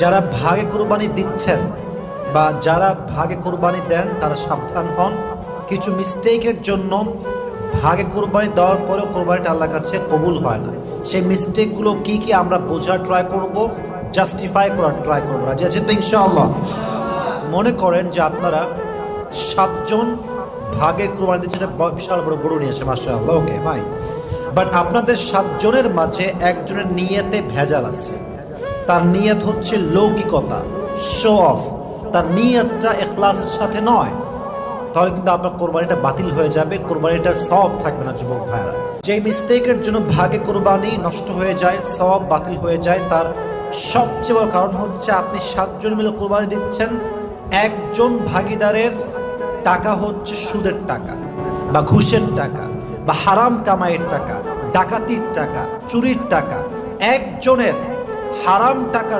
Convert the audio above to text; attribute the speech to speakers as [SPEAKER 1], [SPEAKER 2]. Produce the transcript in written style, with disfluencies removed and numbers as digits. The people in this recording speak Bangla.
[SPEAKER 1] যারা ভাগে কুরবানি দিচ্ছেন বা যারা ভাগে কুরবানি দেন তারা সাবধান হন। কিছু মিস্টেকের জন্য ভাগে কুরবানি দেওয়ার পরেও কুরবানিটা আল্লাহর কাছে কবুল হয় না। সেই মিস্টেকগুলো কি কি আমরা বোঝার ট্রাই করব, জাস্টিফাই করার ট্রাই করবো। রাজি আছেন তো ইনশাআল্লাহ? মনে করেন যে আপনারা 7 জন ভাগে কুরবানি দিচ্ছে, বিশাল বড় গরু নিয়ে আসে, মাশাআল্লাহ, ওকে ফাইন। বাট আপনাদের 7 জনের মাঝে একজনের নিয়তে ভেজাল আছে। তার নিয়ত হচ্ছে লৌকিকতা, শো অফ, তার নিয়তটা ইখলাসের সাথে নয়। তাহলে কিন্তু আপনার কোরবানিটা বাতিল হয়ে যাবে, কোরবানিটার সওয়াব থাকবে না। যুবক ভাইরা, যে মিস্টেকের জন্য ভাগে কোরবানি নষ্ট হয়ে যায়, সওয়াব বাতিল হয়ে যায়, তার সবচেয়ে বড় কারণ হচ্ছে আপনি 7 জন মিলে কোরবানি দিচ্ছেন, একজন ভাগীদারের টাকা হচ্ছে সুদের টাকা বা ঘুষের টাকা বা হারাম কামাইয়ের টাকা, ডাকাতির টাকা, চুরির টাকা। একজনের হারাম টাকা